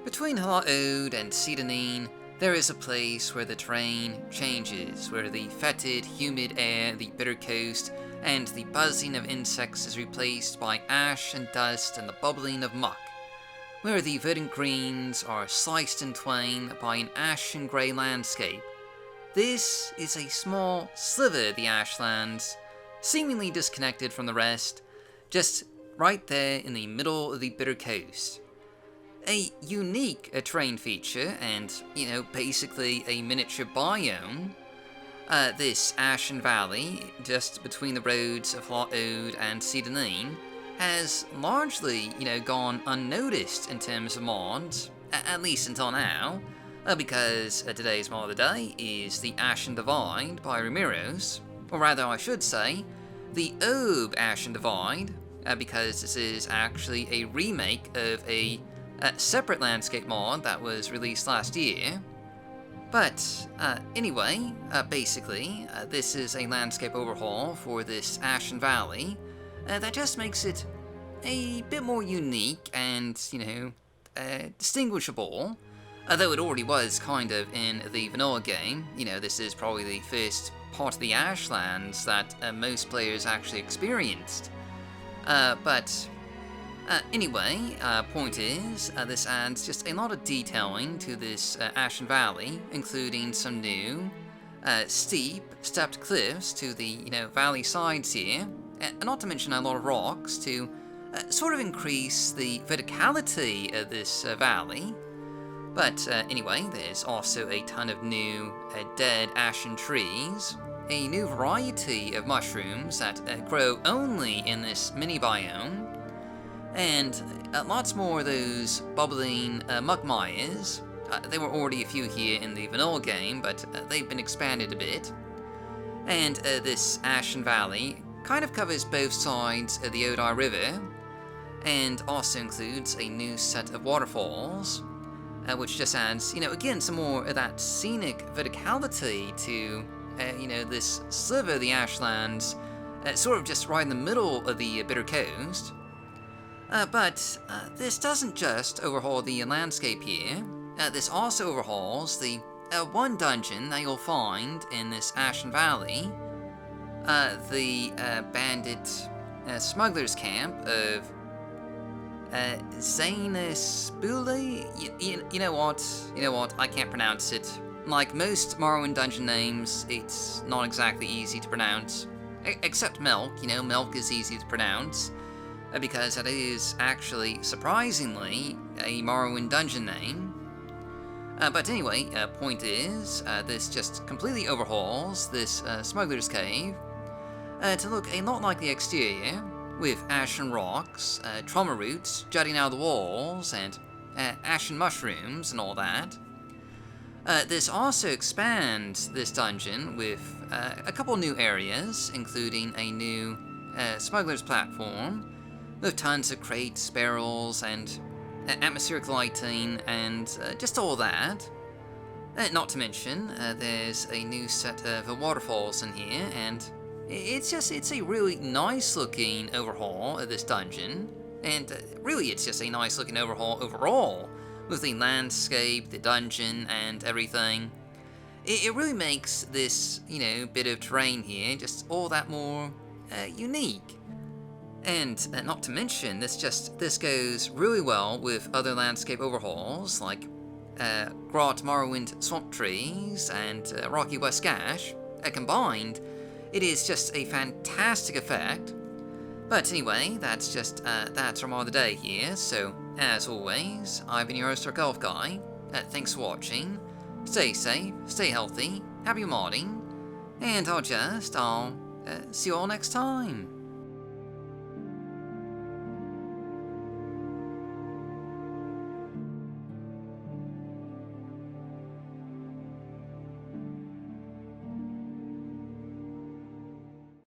Between Ode and Seyda Neen, there is a place where the terrain changes, where the fetid, humid air, the bitter coast, and the buzzing of insects is replaced by ash and dust and the bubbling of muck, where the verdant greens are sliced in twain by an ashen grey landscape. This is a small sliver of the Ashlands, seemingly disconnected from the rest, just right there in the middle of the bitter coast. A unique terrain feature and, basically a miniature biome. This Ashen Valley, just between the roads of Ode and Seyda Neen, has largely, gone unnoticed in terms of mods, at least until now, because today's mod of the day is the Ashen Divide by Remiros, or rather I should say, the Ashen Divide, because this is actually a remake of a separate landscape mod that was released last year. But anyway, basically, this is a landscape overhaul for this Ashen Valley that just makes it a bit more unique and, distinguishable. Though it already was kind of in the vanilla game. This is probably the first part of the Ashlands that most players actually experienced. Anyway, point is, this adds just a lot of detailing to this Ashen Valley, including some new, steep, stepped cliffs to the, valley sides here, and not to mention a lot of rocks to sort of increase the verticality of this valley. But anyway, there's also a ton of new, dead ashen trees, a new variety of mushrooms that grow only in this mini biome, and lots more of those bubbling muck mires. There were already a few here in the vanilla game, but they've been expanded a bit. And this Ashen Valley kind of covers both sides of the Odai River, and also includes a new set of waterfalls, which just adds, again, some more of that scenic verticality to, this sliver of the Ashlands, sort of just right in the middle of the bitter coast. But this doesn't just overhaul the landscape here. This also overhauls the one dungeon that you'll find in this Ashen Valley, the bandit smuggler's camp of Zainsipilu. You know what? I can't pronounce it. Like most Morrowind dungeon names, it's not exactly easy to pronounce. Except Milk. Milk is easy to pronounce. Because it is actually, surprisingly, a Morrowind dungeon name. But anyway, point is, this just completely overhauls this smuggler's cave to look a lot like the exterior, with ashen rocks, trauma roots jutting out of the walls, and ashen mushrooms and all that. This also expands this dungeon with a couple new areas, including a new smuggler's platform, with tons of crates, barrels, and atmospheric lighting, and just all that. Not to mention, there's a new set of waterfalls in here, and it's a really nice looking overhaul of this dungeon, and really it's just a nice looking overhaul overall, with the landscape, the dungeon, and everything. It really makes this, bit of terrain here just all that more unique. And not to mention, this goes really well with other landscape overhauls like Grot Morrowind Swamp Trees and Rocky West Gash. Combined, it is just a fantastic effect. But anyway, that's our mod of the day here. So as always, I've been your host, our Golf Guy. Thanks for watching. Stay safe, stay healthy, happy modding, and I'll see you all next time.